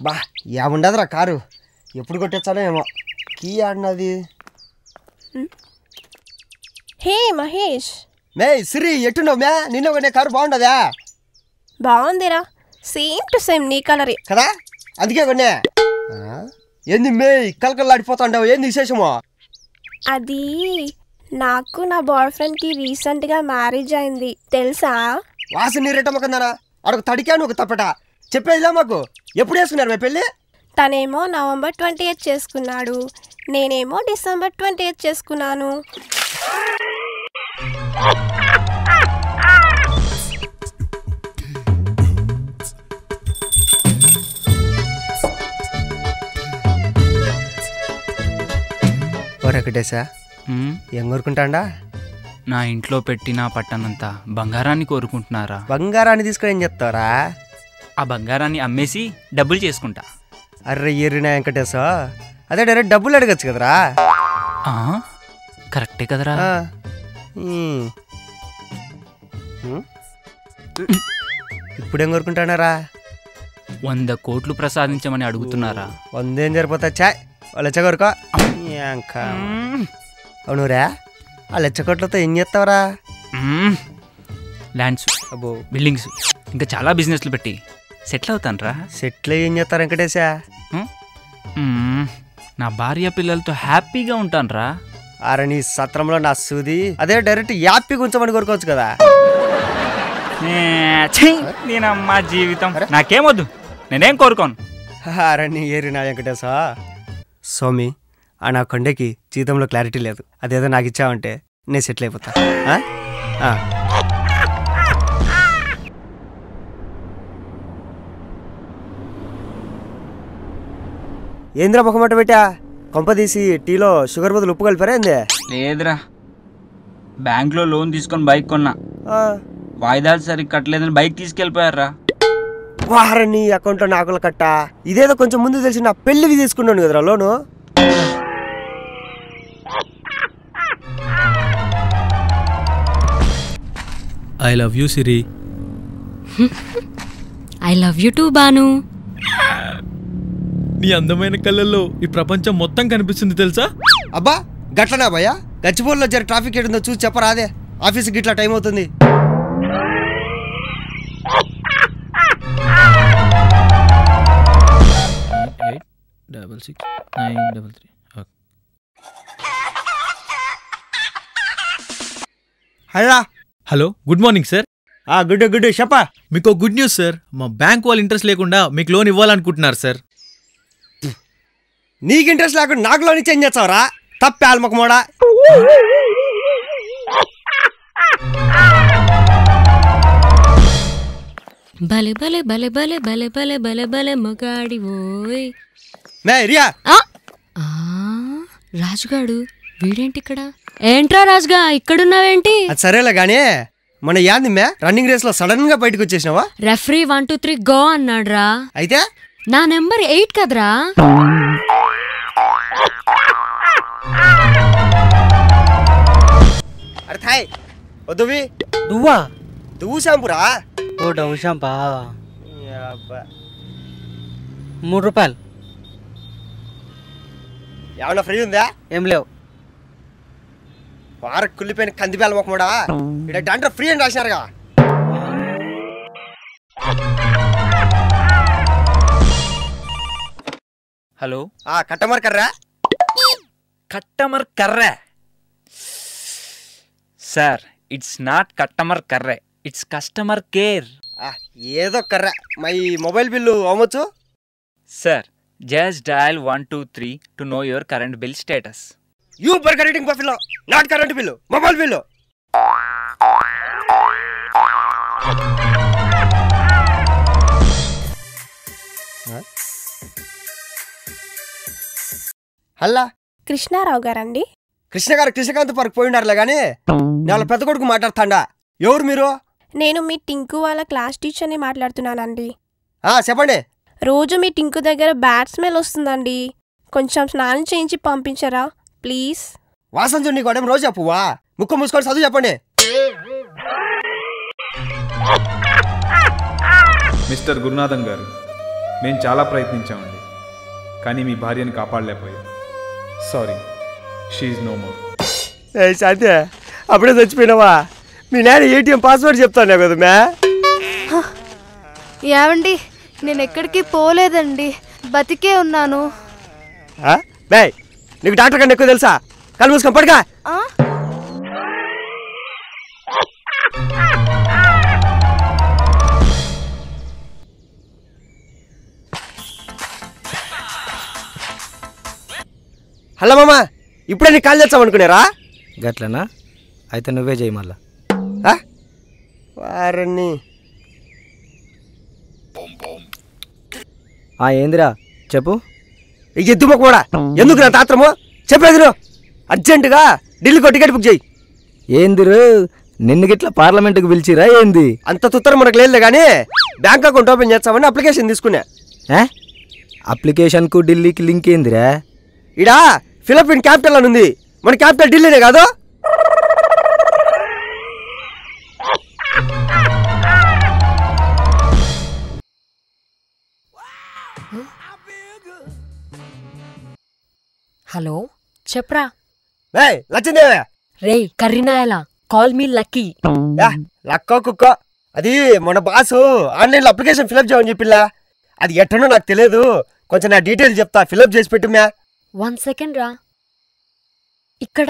బా ఏముండదురా కారు ఎప్పుడు కొట్టేచ్చానో ఏమో కీ ఆడినది. హే మహేష్, మే సిరి ఎట్టున్నావు మే? నిన్న కొనే కారు బాగుండదా? బాగుందిరా, సేమ్ టు సేమ్ నీ కలరే కదా, అందుకే కొనే. ఏంది మే కలకల్లాడిపోతాండావు, ఏంది విశేషమో? అది నాకు నా బాయ్ ఫ్రెండ్కి రీసెంట్గా మ్యారేజ్ అయింది తెలుసా? వాసన నీరెట్టమ్మకన్నారా? అడొక తడికాను ఒక తప్పట చెప్పేదిలా మాకు. ఎప్పుడు వేసుకున్నారు మీ పెళ్ళి? తనేమో November 28 చేసుకున్నాడు, నేనేమో December 28 చేసుకున్నాను. వెంకటేశా ఏం కోరుకుంటాడా? నా ఇంట్లో పెట్టిన పట్టనంత బంగారాన్ని కోరుకుంటున్నారా? బంగారాన్ని తీసుకొని ఏం చెప్తారా? ఆ బంగారాన్ని అమ్మేసి డబ్బులు చేసుకుంటా. అర్రే ఎర్రినా వెంకటేశా, అదే డైరెక్ట్ డబ్బులు అడగచ్చు కదరా? కరెక్టే కదరా. ఇప్పుడేం కోరుకుంటాడారా? 100 కోట్లు ప్రసాదించమని అడుగుతున్నారా? 100 ఏం సరిపోతా చాయ్, లెచ్చ కోరుకో. అవునురా, ఆ లెచ్చ కోట్లతో ఏం చేస్తావరా? ల్యాండ్స్, అబ్బో బిల్డింగ్స్, ఇంకా చాలా బిజినెస్లు పెట్టి సెటిల్ అవుతానరా. సెటిల్ ఏం చేస్తారు వెంకటేశా? నా భార్య పిల్లలతో హ్యాపీగా ఉంటానరా. అరే నీ సత్రంలో నా సూది, అదే డైరెక్ట్ యాపీ ఉంచమని కోరుకోవచ్చు కదా. నేనమ్మా జీవితం నాకేమొద్దు, నేనేం కోరుకోను. అరే నీ ఏరినా వెంకటేశా. స్వామి, ఆ నా కొండకి జీవితంలో క్లారిటీ లేదు, అదేదో నాకు ఇచ్చావంటే నేను సెటిల్ అయిపోతా. ఏంద్రా మొహమాట పెట్టా? కొంప తీసి టీలో షుగర్ బదులు ఉప్పు కలిపారా ఏంది? లేదురా, బ్యాంక్లో లోన్ తీసుకొని బైక్ కొన్నా, వాయిదాలు సరిగ్గా కట్టలేదని బైక్ తీసుకెళ్ళిపోయారా. వారా నీ అకౌంట్లో నాకుల కట్ట. ఇదేదో కొంచెం ముందు తెలిసి నా పెళ్ళికి తీసుకున్నాను కదరా loan. I love you Siri. I love you too Banu. నీ అందమైన కళ్ళల్లో ఈ ప్రపంచం మొత్తం కనిపిస్తుంది తెలుసా? అబ్బా గట్లనా భయ్యా? గచ్చిబోల్లో జర ట్రాఫిక్ ఏడుందో చూసి చెప్పరాదే, ఆఫీస్కి ఇట్లా టైం అవుతుంది. Hello, good morning sir. Good good చెప్పా. మీకు గుడ్ న్యూస్ సార్, మా బ్యాంక్ వాళ్ళు ఇంట్రెస్ట్ లేకుండా మీకు లోన్ ఇవ్వాలనుకుంటున్నారు సార్. నీకు ఇంట్రెస్ట్ లేకుండా నాకు లోన్ ఇచ్చి ఏం చేస్తావరా? తప్పే ఆల్మకమోడా. భలే భలే భలే భలే భలే భలే భలే భలే మగాడి ఓయ్. మే రియా. రాజుగాడు వీడేంటి ఇక్కడ? ఏంట్రా రాజుగా ఇక్కడున్నావేంటి? అది సరేలే గానీ మన యాంది మే రన్నింగ్ రేస్ లో సడన్ గా బయటకు వచ్చేసినావా? Referee 1 2 3 go అన్నాడ్రా. అయితే నా నెంబర్ 8 కదరా. అరే థాయ్ వద్దువి. నువ్వా? దువ్వు షాంపురా. ఓ డవ్ షాంపా? 3 రూపాయలు. ఏమన్నా ఫ్రీ ఉందా? ఏం లేవు. వార కుళ్ళిపోయిన కందిపేల మొక్కమోడా, ఇక్కడ డాండ్ర ఫ్రీ అని రాసినారుగా. Hello, customer care. Customer care sir, it's not customer care, it's customer care. ఏదో కర్రా. మై మొబైల్ బిల్లు అవ్వచ్చు sir. Just dial 123 to know your current bill status. You burger reading buffalo, not current bill, mobile bill. Hello Krishnarao గారండి? కృష్ణ గారు Krishnakanth park పోయినారులే గానీ వాళ్ళ పెద్ద కొడుకు మాట్లాడుతాండా. ఎవరు మీరు? నేను మీ టింకు వాళ్ళ క్లాస్ టీచర్ని మాట్లాడుతున్నానండి. చెప్పండి. రోజు మీ టింకు దగ్గర బ్యాడ్ స్మెల్ వస్తుందండి, కొంచెం స్నానం చేయించి పంపించరా ప్లీజ్. వాసన చూడు, నీకు అడేం రోజు చెప్పువా? ముక్కు మూసుకొని చదువు చెప్పండి. మిస్టర్ గురునాథన్ గారు, మేము చాలా ప్రయత్నించామండి, కానీ మీ భార్యని కాపాడలేకపోయాం. Sorry, she's no more. Shanti అప్పుడే చచ్చిపోయినావా? మీ నాన్న ఏటీఎం పాస్వర్డ్ చెప్తాను కదా మ్యా. ఏవండి, నేను ఎక్కడికి పోలేదండి, బతికే ఉన్నాను. బాయ్, నీకు డాక్టర్ కన్నా ఎక్కువ తెలుసా? కళ్ళు మూసుకొని పడుగా. హలో మామా, ఇప్పుడే నీకు కాల్ చేస్తామనుకున్నారా? గట్లనా? అయితే నువ్వే చేయి మళ్ళా. వారని ఏందిరా చెప్పు. ఎద్దుమో కూడా ఎందుకు నా తాత్రము చెప్పేది నువ్వు. అర్జెంటుగా ఢిల్లీకి టికెట్ బుక్ చేయి. ఏందిరు నిన్ను గిట్లా పార్లమెంట్కి పిలిచిరా ఏంది? అంత తుత్తరం మనకు లేదు కానీ బ్యాంక్ అకౌంట్ ఓపెన్ చేస్తామని అప్లికేషన్ తీసుకున్నా. అప్లికేషన్కు ఢిల్లీకి లింక్ ఏందిరా? ఇడా ఫిలిపిన్ క్యాపిటల్ అని ఉంది, మన క్యాపిటల్ ఢిల్లీనే కాదు. హలో చెప్పరా. లచ్చిందేవే రే కర్రీనాయలా, కాల్ మీ లక్కీ. లక్కో కుక్కో, అది మన బాసు ఆన్లైన్లో అప్లికేషన్ ఫిలప్ చేయమని చెప్పిల్లా. అది ఎట్టనో నాకు తెలియదు, కొంచెం నా డీటెయిల్స్ చెప్తా, ఫిలప్ చేసి పెట్టు మ్యా. 1 సెకండ్ రా. ఇక్కడ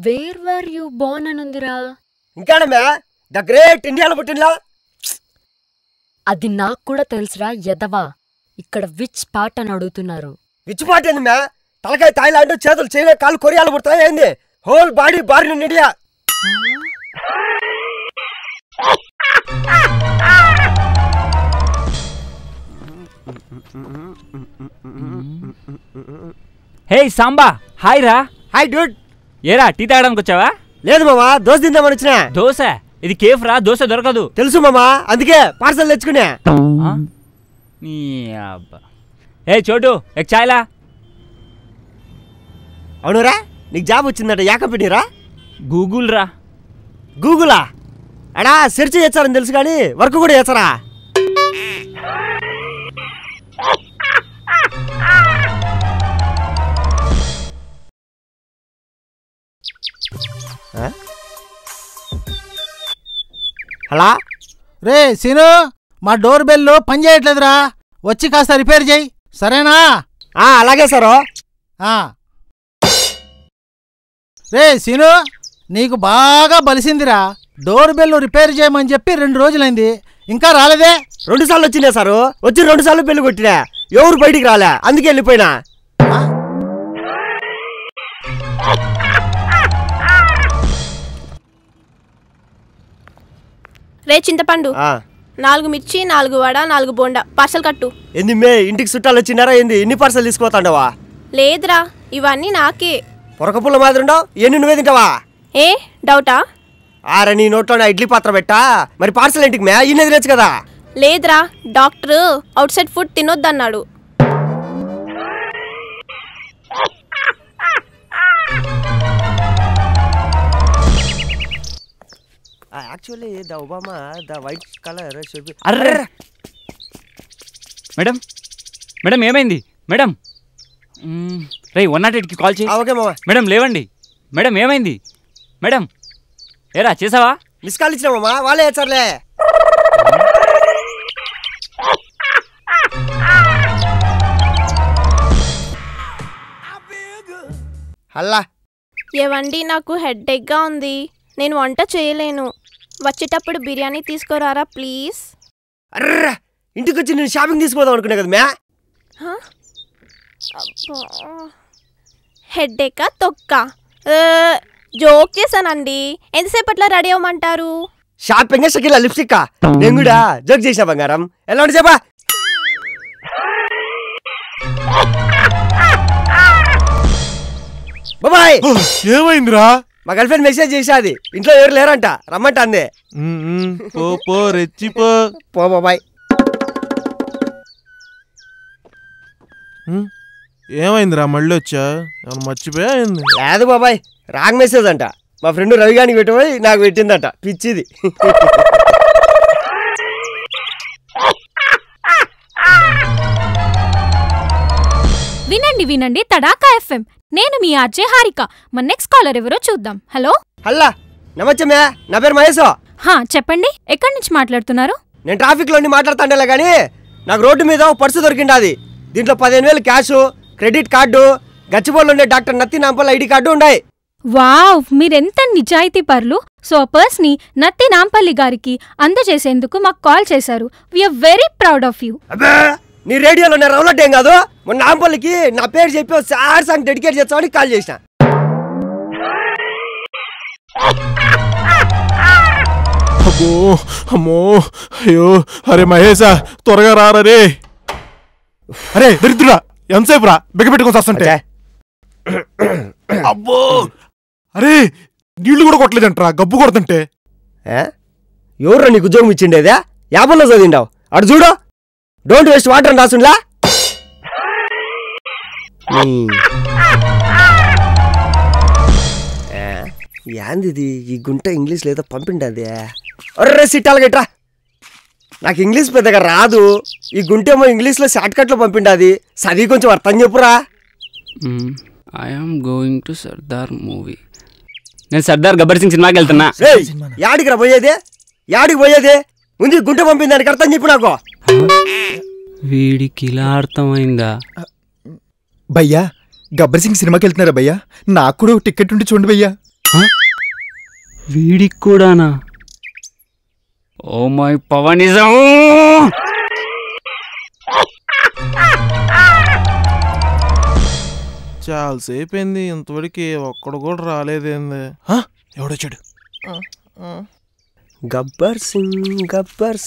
వేర్ వర్ యు బోర్న్ అని ఉందిరా. ఇంకానా మ్యా, ద గ్రేట్ ఇండియాలో పుట్టినలా. అది నాకు కూడా తెలుసురా ఎదవా. ఇక్కడ విచ్ పార్ట్ అని అడుగుతున్నారు. విచ్ పార్ట్ ఏంది మ్యా? తలకాయ థాయిలాండ్, చేతులు చైనా, కాళ్ళు కొరియాలు పుడతాయి ఏంది? హోల్ బాడీ బారిన్ in India. Hey Samba, hi రా. Hi dude. ఏరా టీ తాగడానికి వచ్చావా? లేదు మామా, దోశ తిందామని వచ్చినా. దోశ? ఇది కేఫ్ రా, దోశ దొరకదు. తెలుసు మామా, అందుకే పార్సల్ తెచ్చుకునే. నీ అబ్బా. ఏ చోటు ఎక్ చాయ్లా. అవునురా, నీకు జాబ్ వచ్చిందట, యా కంపెనీరా? గూగుల్ రా. గూగులా? అడా సెర్చ్ చేస్తారని తెలుసు కానీ వర్క్ కూడా చేస్తారా? హలా రే సీను, మా డోర్ బెల్ పని చేయట్లేదురా, వచ్చి కాస్త రిపేర్ చేయి సరేనా? అలాగే సారు. రే సీను, నీకు బాగా బలిసిందిరా. డోర్ బెల్ రిపేర్ చేయమని చెప్పి 2 రోజులైంది, ఇంకా రాలేదే. 2 సార్లు వచ్చినా సారు, వచ్చి 2 సార్లు పెళ్లి కొట్టినా, ఎవరు బయటికి రాలే, అందుకే వెళ్ళిపోయినా. రే చింతపండు, 4 మిర్చి, 4 వడ, 4 బోండా పార్సల్ కట్టు. ఏంది మే, ఇంటికి చుట్టాలు వచ్చినారా ఏంది? ఎన్ని పార్సల్ తీసుకుపోతాండవా? లేదురా, ఇవన్నీ నాకే. పొరకపుల్ల మాదిరి ఉండవు, ఎన్ని నువ్వే తింటావా? ఏ డౌటా? ఆరా నీ నోట్లో నా ఇడ్లీ పాత్ర పెట్టా, మరి పార్సల్ ఇంటికి మే ఇన్ని తినచ్చు కదా. లేదురా, డాక్టర్ అవుట్ సైడ్ ఫుడ్ తినొద్దన్నాడు. Actually the Obama the white colour should be. అర్రే మేడం, మేడం ఏమైంది మేడం? రే 108కి కాల్ చేయి. ఓకే మామ. మేడం లేవండి. మేడం ఏమైంది మేడం? ఏరా చేసావా? మిస్ కాల్ ఇచ్చినా మామ, వాళ్ళే వచ్చారులే. హల్లా. ఏవండి, నాకు హెడ్ఏక్గా ఉంది, నేను వంట చేయలేను. వచ్చేటప్పుడు బిర్యానీ తీసుకురారా ప్లీజ్. అర్రా, ఇంటికి వచ్చి నేను షాపింగ్ తీసుకోదాం అనుకున్నా కదా మ్యా. హెడ్ఏకా తొక్క? జోక్ చేశానండి, ఎంతసేపట్లో రెడీ అవ్వమంటారు? Shopping Shakila lipstick. నేను కూడా జోక్ చేసా బంగారం, ఎలా ఉంటే చెప్పా. బాబాయ్ ఏమైందిరా? మా గర్ల్ ఫ్రెండ్ మెసేజ్ చేసాది, ఇంట్లో ఎవరు లేరంట, రమ్మంట అందే. పో రెచ్చిపో. పో బాబాయ్. ఏమైందిరా, మళ్ళీ వచ్చా? ఏమన్నా మర్చిపోయా? లేదు బాబాయ్, రాంగ్ మెసేజ్ అంట. మా ఫ్రెండ్ రవిగానికి పెట్టిపోయి నాకు పెట్టిందట, పిచ్చిది. వినండి వినండి తడాకా ఎఫ్ఎం. నేను మీ ఆర్జే హారిక. మన నెక్స్ట్ కాలర్ ఎవరో చూద్దాం. హలో హల్లా నమస్తే మ్యా, నా పేరు మహేష్. చెప్పండి, ఎక్కడి నుంచి మాట్లాడుతున్నారు? నేను ట్రాఫిక్ లోని మాట్లాడుతాండేలా గానీ నాకు రోడ్డు మీద ఒక పర్సు దొరికింది. దీంట్లో 15,000 క్యాష్, క్రెడిట్ కార్డు, గచ్చిబోళ్ళు ఉండే డాక్టర్ నత్తి నాంపల్ ఐడి కార్డు ఉన్నాయి. వావ్, మీరెంత నిజాయితీ పర్లు. సో పర్స్ ని నత్తి నాంపల్లి గారికి అందజేసేందుకు మాకు కాల్ చేశారు. We are very proud of you. అబ్బే, నీ రేడియోలో నేను రౌలట్ ఏం కాదు. మొన్న నాంపల్లికి నా పేరు చెప్పి సార్ సాంగ్ డెడికేట్ చేస్తామని కాల్ చేసిన. అమ్మో అమ్మో అయ్యో, అరే మహేశా త్వరగా రారా రే. అరే దరిద్రుడా, ఎంతసేపు రా బిగపెట్టుకొని వస్తుంటే. అబ్బో, అరే నీళ్లు కూడా కొట్టలేదంటరా గబ్బు కొడుతుంటే. ఎవరు నీకు ఉద్యోగం ఇచ్చిండేదా? 50లో చదివిండావు. అటు చూడు, డోంట్ వేస్ట్ వాటర్ అని రాసుండ్లా. యాందిది ఈ గుంట ఇంగ్లీష్ లేదా పంపిండది. అర్రే సిట్టాలు గట్రా, నాకు ఇంగ్లీష్ పెద్దగా రాదు. ఈ గుంటేమో ఇంగ్లీష్లో షార్ట్ కట్లో పంపిండది. చదివి కొంచెం అర్థం చెప్పురా. I'm going to Sardar movie. నేను సర్దార్ గబ్బర్ సింగ్ సినిమాకి వెళ్తున్నా. యాడికి రా పోయేదే? యాడికి పోయేదే? ముందు గుంట పంపింది దానికి అర్థం చెప్పు నాకు. వీడికి ఇలా అర్థమైందా? భయ్యా గబ్బర్ సింగ్ సినిమాకి వెళ్తున్నారా భయ్యా? నాకు కూడా టికెట్ ఉంటే చూడండి భయ్యా. వీడికి కూడానా? ఓ మై పవనిజం. చాలాసేపు అయింది, ఇంతవరకు ఒక్కడు కూడా రాలేదేంది. ఎవడొచ్చాడు? గబ్బర్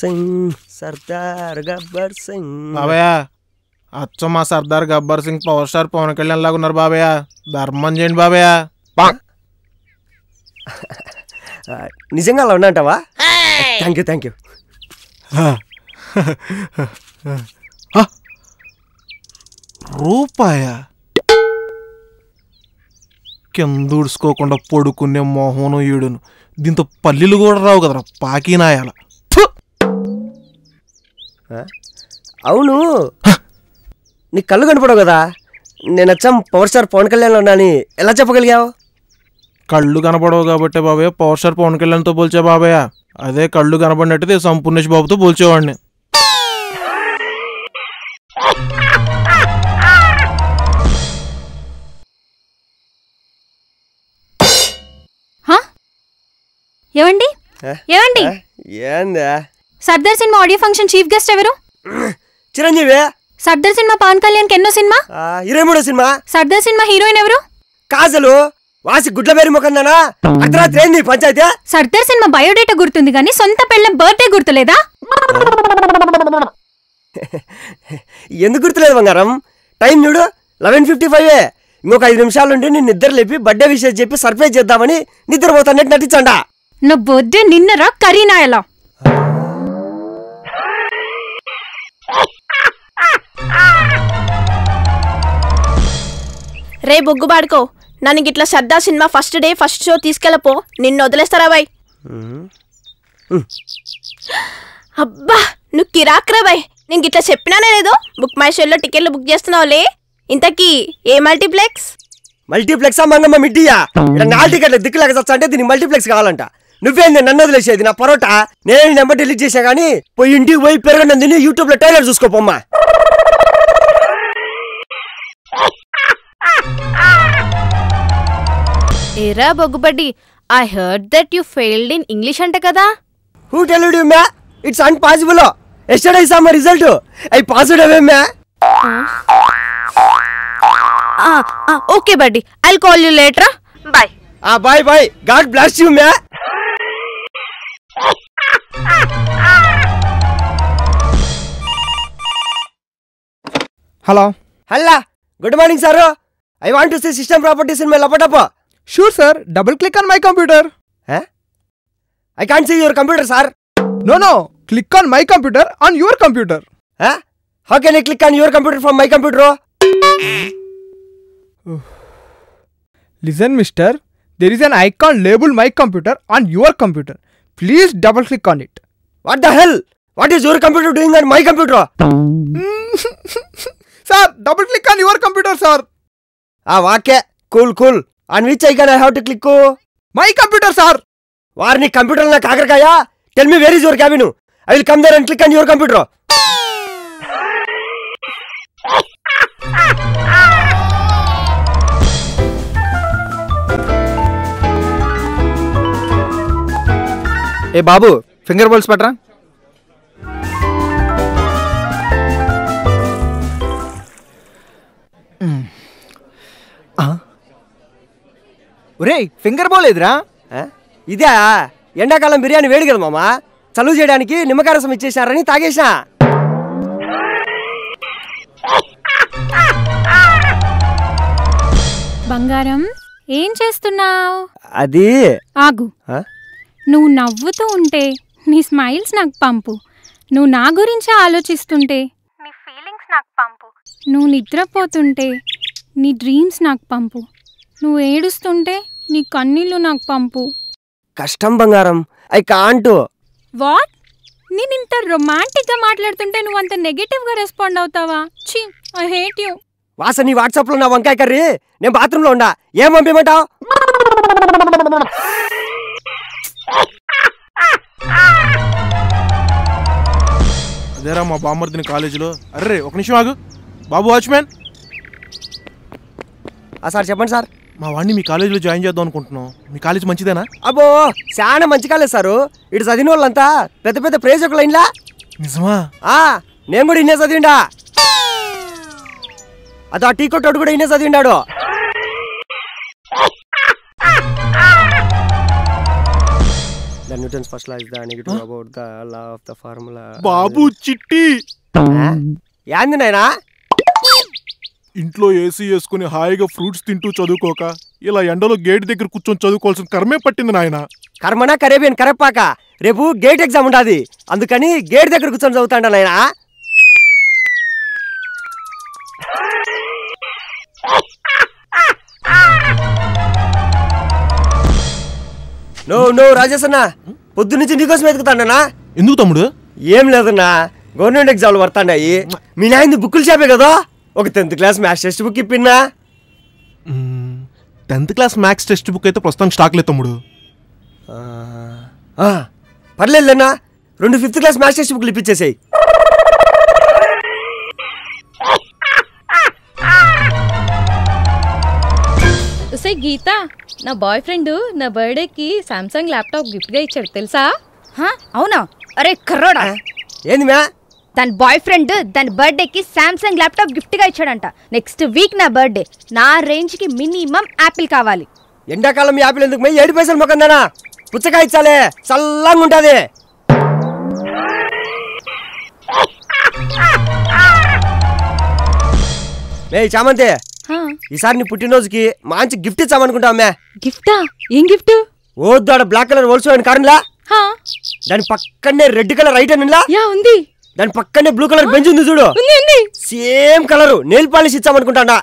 సింగ్ సర్దార్ గబ్బర్ సింగ్. బాబయ్య అచ్చ మా సర్దార్ గబ్బర్ సింగ్ పవర్ స్టార్ పవన్ కళ్యాణ్ లాగా ఉన్నారు బాబయ్య. ధర్మం చేయండి బాబయ్య. నిజంగా అలా ఉన్నంటావా? Thank you. రూపాయ కిందూడ్చుకోకుండా పడుకునే మొహను ఈడును. దీంతో పల్లీలు కూడా రావు కదరా పాకినాయాల. అవును, నీకు కళ్ళు కనపడవు కదా. నేను వచ్చాం పవర్ స్టార్ పవన్ కళ్యాణ్ ఉన్నాని ఎలా చెప్పగలిగావు? కళ్ళు కనపడవు కాబట్టి బాబయ్య పవర్ స్టార్ పవన్ కళ్యాణ్తో పోల్చా బాబయ్య. అదే కళ్ళు కనపడినట్టయితే సంపూర్ణేష్ బాబుతో పోల్చేవాడిని. ఏవండి ఏవండి, ఏందా? Sardaar cinema audio function chief guest ఎవరు? చిరంజీవి. సర్దార్ సినిమా పవన్ కళ్యాణ్ ఎన్నో సినిమా? 23వ సినిమా. సర్దార్ సినిమా హీరోయిన్ ఎవరు? కాజలు. వాసి గుడ్ల పేరు ముఖందానా? అర్ధరాత్రి ఏంది పంచాయతీ? సర్దార్ సినిమా బయోడేటా గుర్తుంది కానీ సొంత పెళ్ళం బర్త్డే గుర్తులేదా? ఎందుకు గుర్తులేదు బంగారం? టైం చూడు 11:55. ఇంకొక 5 నిమిషాల నుండి నేను నిద్ర లేపి బర్త్డే విషయం చెప్పి సర్ప్రైజ్ చేద్దామని నిద్రపోతానట్టు నటించండా. నా బర్త్డే నిన్నరా కరీనాయలా. రే బొగ్గు బాడుకో, నన్ను గిట్లా Sardaar cinema first day first show తీసుకెళ్ళపో. నిన్ను వదిలేస్తారా బాయ్? అబ్బా నువ్వు కిరాక్రా బాయ్. నేను గిట్లా చెప్పినానే లేదో. బుక్ మై షోలో టికెట్లు బుక్ చేస్తున్నావులే. ఇంతకీ ఏ మల్టీప్లెక్సా మంగమ్మ మిడ్డియా? ఇక్కడ 4 టికెట్లు దిక్కులేక చచ్చా అంటే దీనికి మల్టీప్లెక్స్ కావాలంట. నువ్వేంది నన్ను వదిలేసేది? నా పరోటా నేనే నెంబర్ డిలీట్ చేసా కానీ పోయి ఇంటికి పోయి పెరగనందుని యూట్యూబ్లో ట్రైలర్ చూసుకోపోమ్మా. ఏరా బొగ్గుబడ్డి, I heard that you failed in English అంట కదా? హూ టెల్డ్ యు మ్యా? It's unpossible. Yesterday saw my result. I passed away మ్యా. Okay buddy, I'll call you later. Bye. Bye. God bless you మ్యా. Hello. Good morning sir. I want to see system properties in my laptop. Sure sir, double click on my computer. I can't see your computer sir. No, click on my computer on your computer. How can I click on your computer from my computer? Listen mister, there is an icon labeled my computer on your computer. Please double click on it. What the hell? What is your computer doing on my computer? Sir, Double click on your computer, sir. Okay. Cool. On which icon I have to click? My computer, sir. Warni computer na kagarkaya? Tell me where is your cabin? I will come there and click on your computer. ఏ బాబు finger bowls పట్రా. ఒరే finger బోల్ ఎదురా? ఇదే ఎండాకాలం బిర్యానీ వేడి కదా మామ, చలువు చేయడానికి నిమ్మకాయ రసం ఇచ్చేసారని తాగేసా. బంగారం ఏం చేస్తున్నావు? అది ఆగు. నువ్వు నవ్వుతూ ఉంటే నీ స్మైల్స్ నాకు పంపు. నువ్వు నా గురించి ఆలోచిస్తుంటే నీ ఫీలింగ్స్ నాకు పంపు. నువ్వు నిద్రపోతుంటే నీ డ్రీమ్స్ నాకు పంపు. నువ్వు ఏడుస్తుంటే నీ కన్నీళ్ళు నాకు పంపు. కష్టం బంగారం, ఐ కాంట్. వాట్? నేను ఇంత రొమాంటిక్గా మాట్లాడుతుంటే నువ్వు అంత నెగటివ్గా రెస్పాండ్ అవుతావా? ఛీ, ఐ హేట్ యూ. వాస నీ వాట్సాప్లో నా వంకాయ కర్రీ, నేను బాత్రూంలో ఉండా, ఏం పంపించమంటావు? అదేరా మా బామ్మర్దిని కాలేజీలో. అర్రే ఒక నిమిషం ఆగు బాబు వాచ్మ్యాన్. సార్ చెప్పండి సార్. మా వాడిని మీ కాలేజీలో జాయిన్ చేద్దాం అనుకుంటున్నాం. మీ కాలేజ్ మంచిదేనా? అబ్బో చాలా మంచి కాలేజ్ సారు. ఇటు చదివిన వాళ్ళంతా పెద్ద పెద్ద ప్రేజకులు అయినలా. నిజమా? నేను కూడా ఇన్నే చదివిండా. అది ఆ టీ కొట్టాడు కూడా ఇన్నే చదివిండాడు. The Newton's first law is the negative about the law of the formula. బాబు చిట్టి ఏంది నాయనా? ఇంట్లో ఏసీ వేసుకుని హాయిగా ఫ్రూట్స్ తింటూ చదువుకోక ఇలా ఎండలో గేట్ దగ్గర కూర్చొని చదువుకోవాల్సిన కర్మే పట్టింది నాయన. కర్మనా కరేబియన్ కరెప్పాక రేపు గేట్ ఎగ్జామ్ ఉండాది, అందుకని గేట్ దగ్గర కూర్చొని చదువుతాండ నాయనా. నో రాజేష్ అన్న, పొద్దు నుంచి నీకోసం ఎదుగుతాండనా. ఎందుకు తమ్ముడు? ఏం లేదన్నా, గవర్నమెంట్ ఎగ్జామ్లు పడతాండాయి. మీ నాయన బుక్కులు చెప్పే కదా, ఒక 10th class maths text book ఇప్పిన్నా. 10th class maths text book అయితే ప్రస్తుతం స్టాక్ లేదు తమ్ముడు. పర్లేదులేనా, 2 5th క్లాస్ మ్యాథ్స్ టెక్స్ట్ బుక్లు ఇప్పించేసాయి. ఉసే గీత, నా బాయ్ ఫ్రెండ్ నా బర్త్డేకి సామ్సంగ్ ల్యాప్టాప్ గిఫ్ట్గా ఇచ్చాడు తెలుసా? అవునా? అరే కర్రోడా, ఏంది మ్యా? దాని బాయ్ ఫ్రెండ్ దాని బర్త్డేకి సామ్సంగ్ ల్యాప్టాప్ గిఫ్ట్గా ఇచ్చాడంట. నెక్స్ట్ వీక్ నా బర్త్డే. నా రేంజ్కి మినిమం యాపిల్ కావాలి. ఎండాకాలం యాపిల్ ఎందుకు మే? 7 పైసలు మొక్కందానా, పుచ్చకాయ ఇచ్చాలే, చల్లంగా ఉంటుంది. మే చామంతి, ఈసారి నీ పుట్టినరోజుకి మంచి గిఫ్ట్ ఇచ్చామనుకుంటామే. గిఫ్టా? ఏం గిఫ్ట్? ఓద్దాడ బ్లాక్ కలర్ వోల్స్వాగన్ కారులా, దాని పక్కనే రెడ్ కలర్ ఐటన్ ఉంది, దాని పక్కనే బ్లూ కలర్ బెంచ్ ఉంది చూడు, సేమ్ కలర్ నెయిల్ పాలిష్ ఇచ్చామనుకుంటాడా.